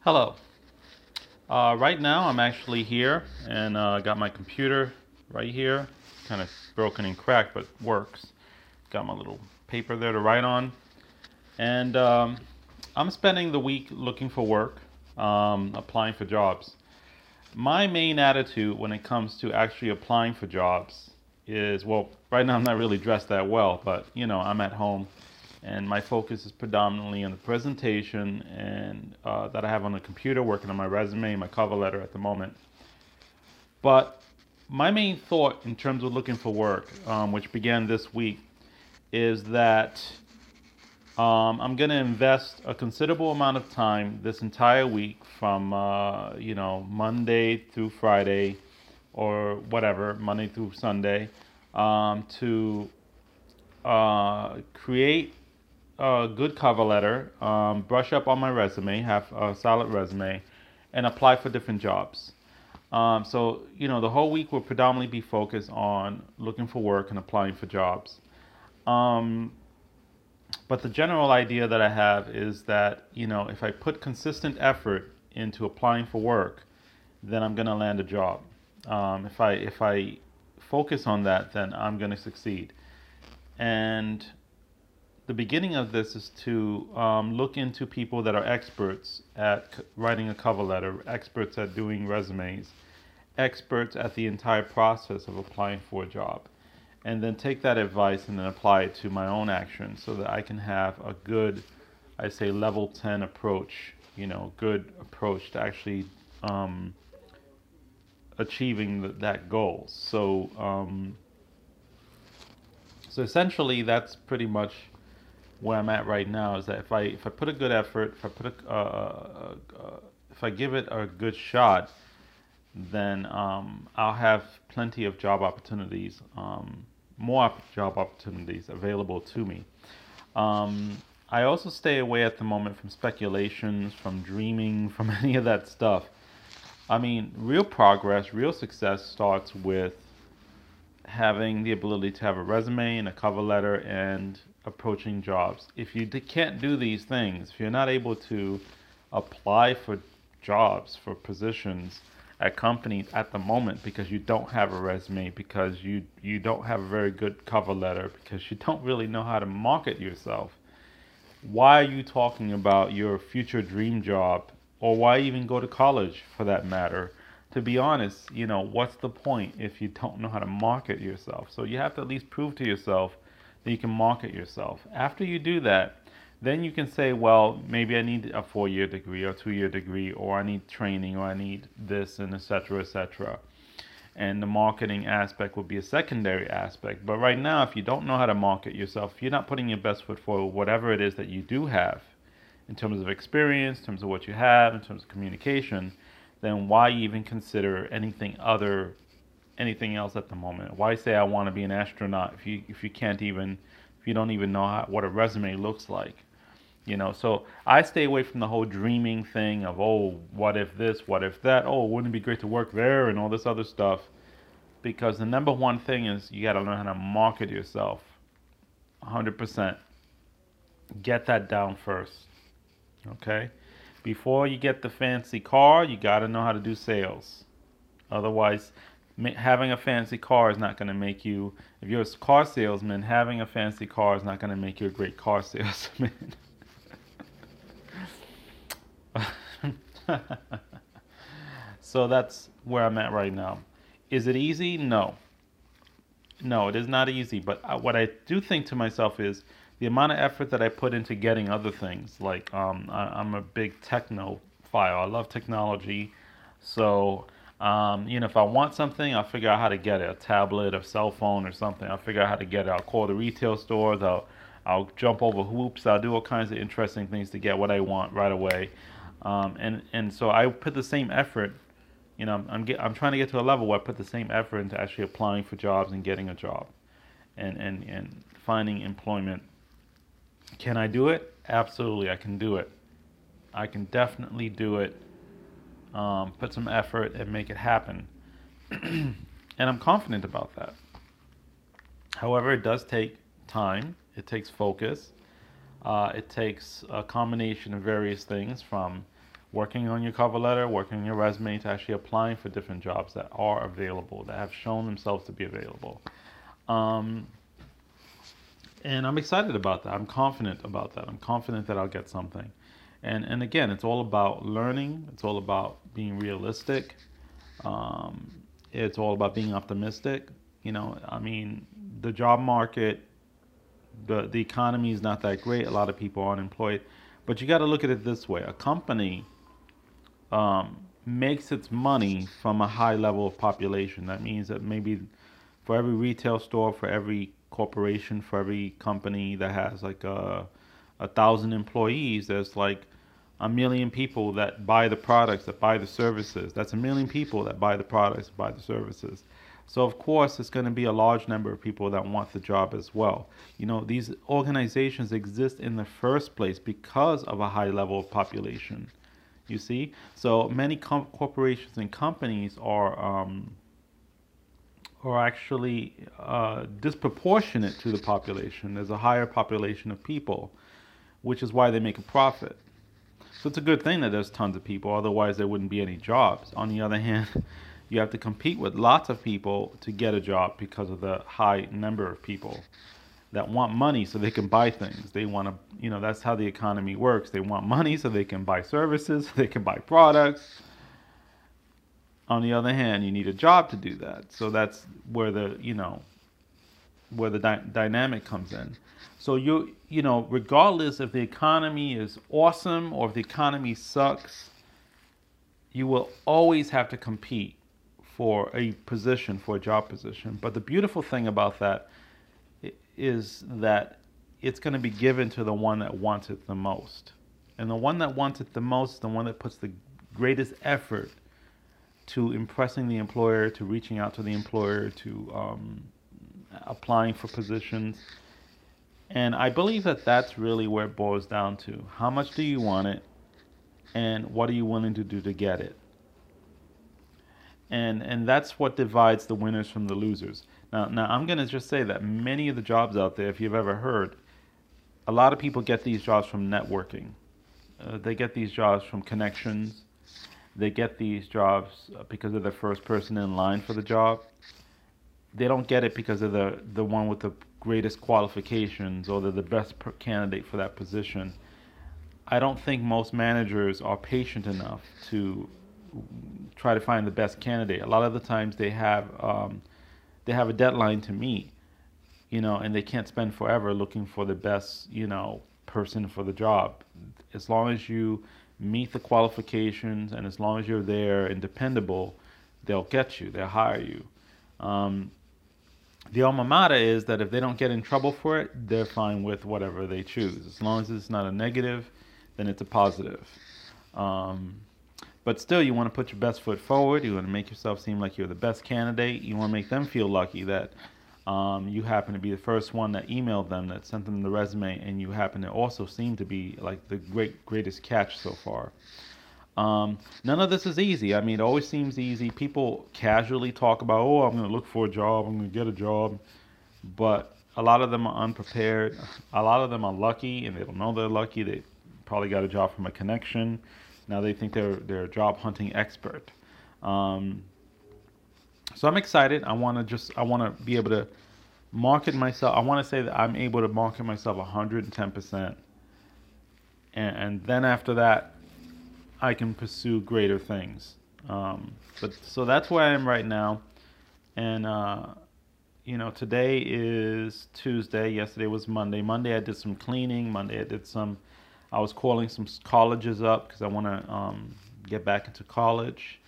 Hello. Right now, I'm actually here and got my computer right here. Kind of broken and cracked, but works. Got my little paper there to write on. And I'm spending the week looking for work, applying for jobs. My main attitude when it comes to actually applying for jobs is, well, right now I'm not really dressed that well, but I'm at home and my focus is predominantly on the presentation and that I have on the computer, working on my resume, my cover letter at the moment. But my main thought in terms of looking for work, which began this week, is that I'm going to invest a considerable amount of time this entire week from, Monday through Friday or whatever, Monday through Sunday, to create a good cover letter, brush up on my resume, have a solid resume, and apply for different jobs. So, the whole week will predominantly be focused on looking for work and applying for jobs. Um, but the general idea that I have is that, if I put consistent effort into applying for work, then I'm going to land a job. If I focus on that, then I'm going to succeed. And the beginning of this is to look into people that are experts at writing a cover letter, experts at doing resumes, experts at the entire process of applying for a job, and then take that advice and then apply it to my own actions so that I can have a good, I say, level 10 approach, good approach to actually achieving that goal. So essentially, that's pretty much where I'm at right now. Is that if I put a good effort, if I give it a good shot, then I'll have plenty of job opportunities, more job opportunities available to me. I also stay away at the moment from speculations, from dreaming, from any of that stuff. I mean, real progress, real success starts with having the ability to have a resume and a cover letter and approaching jobs. If you can't do these things, if you're not able to apply for jobs, for positions at companies at the moment because you don't have a resume, because you don't have a very good cover letter, because you don't really know how to market yourself, why are you talking about your future dream job, or why even go to college for that matter? To be honest, what's the point if you don't know how to market yourself? So you have to at least prove to yourself that you can market yourself. After you do that, then you can say, well, maybe I need a 4-year degree or 2-year degree, or I need training, or I need this, and etc., etc. And the marketing aspect would be a secondary aspect. But right now, if you don't know how to market yourself, if you're not putting your best foot forward, whatever it is that you do have, in terms of experience, in terms of what you have, in terms of communication, then why even consider anything else at the moment? Why say I want to be an astronaut if you can't even if you don't even know what a resume looks like? So I stay away from the whole dreaming thing of, oh, what if this, what if that, oh, wouldn't it be great to work there, and all this other stuff. Because the number one thing is you got to learn how to market yourself 100%. Get that down first. Okay? Before you get the fancy car, you got to know how to do sales. Otherwise, having a fancy car is not going to make you, if you're a car salesman, having a fancy car is not going to make you a great car salesman. So that's where I'm at right now. Is it easy? No. No, it is not easy. But what I do think to myself is the amount of effort that I put into getting other things. Like I'm a big technophile. I love technology. So if I want something, I'll figure out how to get it. A tablet, a cell phone, or something. I'll figure out how to get it. I'll call the retail stores. I'll jump over hoops. I'll do all kinds of interesting things to get what I want right away. And so I put the same effort. I'm trying to get to a level where I put the same effort into actually applying for jobs and getting a job, and finding employment. Can I do it? Absolutely, I can do it. I can definitely do it. Put some effort and make it happen, and I'm confident about that. However, it does take time. It takes focus. It takes a combination of various things from working on your cover letter, working on your resume, to actually applying for different jobs that are available, that have shown themselves to be available. Um, and I'm excited about that. I'm confident about that. I'm confident that I'll get something. And again, it's all about learning. It's all about being realistic. Um, it's all about being optimistic. I mean, the job market, the economy is not that great. A lot of people are unemployed, but you got to look at it this way: a company makes its money from a high level of population. That means that maybe for every retail store, for every corporation, for every company that has like 1,000 employees, there's like 1 million people that buy the products, that buy the services. That's 1 million people that buy the products, buy the services. So of course, it's going to be a large number of people that want the job as well. These organizations exist in the first place because of a high level of population. You see, so many corporations and companies are actually disproportionate to the population. There's a higher population of people, which is why they make a profit. So it's a good thing that there's tons of people, otherwise there wouldn't be any jobs. On the other hand, you have to compete with lots of people to get a job because of the high number of people that want money so they can buy things. They want to, that's how the economy works. They want money so they can buy services, so they can buy products. On the other hand, you need a job to do that. So that's where the dynamic comes in. So regardless if the economy is awesome or if the economy sucks, you will always have to compete for a position, for a job position. But the beautiful thing about that is that it's going to be given to the one that wants it the most. And the one that wants it the most is the one that puts the greatest effort to impressing the employer, to reaching out to the employer, to applying for positions. And I believe that that's really where it boils down to. How much do you want it? And what are you willing to do to get it? And that's what divides the winners from the losers. Now I'm going to just say that many of the jobs out there, if you've ever heard, a lot of people get these jobs from networking. They get these jobs from connections. They get these jobs because they're the first person in line for the job. They don't get it because they're the one with the greatest qualifications or they're the best candidate for that position. I don't think most managers are patient enough to try to find the best candidate. A lot of the times they have a deadline to meet, and they can't spend forever looking for the best, person for the job. As long as you meet the qualifications and as long as you're there and dependable, they'll get you, they'll hire you. The alma mater is that if they don't get in trouble for it, they're fine with whatever they choose. As long as it's not a negative, then it's a positive. But still, you want to put your best foot forward. You want to make yourself seem like you're the best candidate. You want to make them feel lucky that you happen to be the first one that emailed them, that sent them the resume, and you happen to also seem to be like the greatest catch so far. None of this is easy. I mean, it always seems easy. People casually talk about, oh, I'm going to look for a job, I'm going to get a job. But a lot of them are unprepared. A lot of them are lucky, and they don't know they're lucky. They probably got a job from a connection. Now they think they're a job hunting expert. So I'm excited. I want to be able to market myself. I want to say that I'm able to market myself 110%. And then after that, I can pursue greater things. But so that's where I am right now. And, today is Tuesday. Yesterday was Monday. Monday I did some cleaning. Monday I was calling some colleges up because I want to get back into college.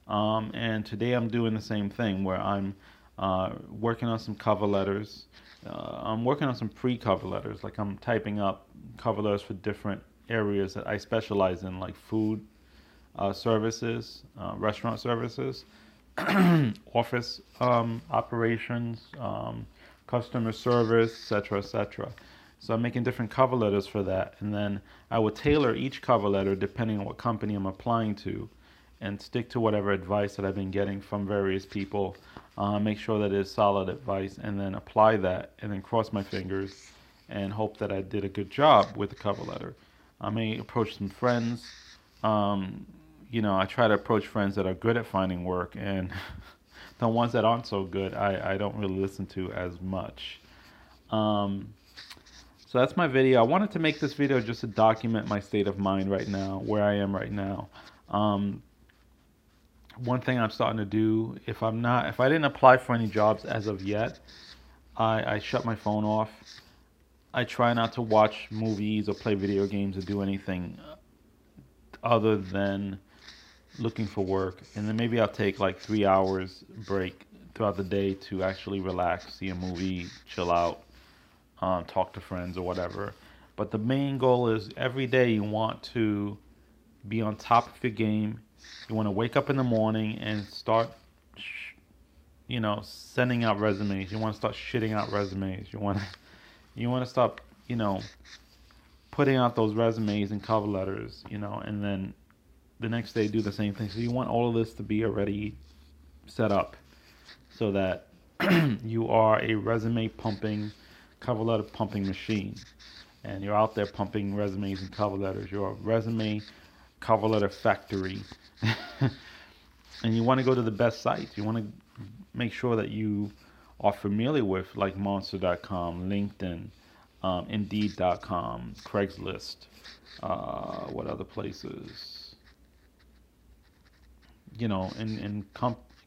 And today I'm doing the same thing where I'm working on some cover letters. I'm working on some pre-cover letters. Like I'm typing up cover letters for different areas that I specialize in, like food services, restaurant services, office operations, customer service, etc., etc. So I'm making different cover letters for that, and then I would tailor each cover letter depending on what company I'm applying to, and stick to whatever advice that I've been getting from various people. Make sure that it's solid advice, and then apply that, and then cross my fingers and hope that I did a good job with the cover letter. I may approach some friends um, I try to approach friends that are good at finding work, and the ones that aren't so good, I don't really listen to as much. Um, so that's my video. I wanted to make this video just to document my state of mind right now, where I am right now. Um, One thing I'm starting to do, if I didn't apply for any jobs as of yet, I shut my phone off. I try not to watch movies or play video games or do anything other than looking for work. And then maybe I'll take like 3 hours break throughout the day to actually relax, see a movie, chill out, talk to friends or whatever. But the main goal is every day you want to be on top of your game. You want to wake up in the morning and start, sending out resumes. You want to start shitting out resumes. You want to start, putting out those resumes and cover letters, and then the next day do the same thing. So you want all of this to be already set up so that you are a resume pumping, cover letter pumping machine. And you're out there pumping resumes and cover letters. You're a resume cover letter factory. And you want to go to the best sites. You want to make sure that you are familiar with, like Monster.com, LinkedIn, Indeed.com, Craigslist, what other places? In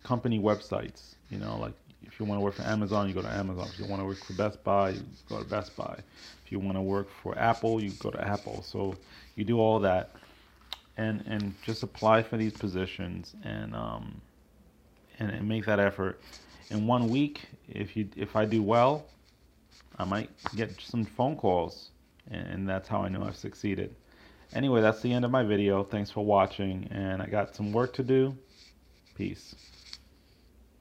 company websites. Like if you want to work for Amazon, you go to Amazon. If you want to work for Best Buy, you go to Best Buy. If you want to work for Apple, you go to Apple. So you do all that, and just apply for these positions, and make that effort. In 1 week, if I do well, I might get some phone calls, and that's how I know I've succeeded. Anyway, that's the end of my video. Thanks for watching, and I got some work to do. Peace.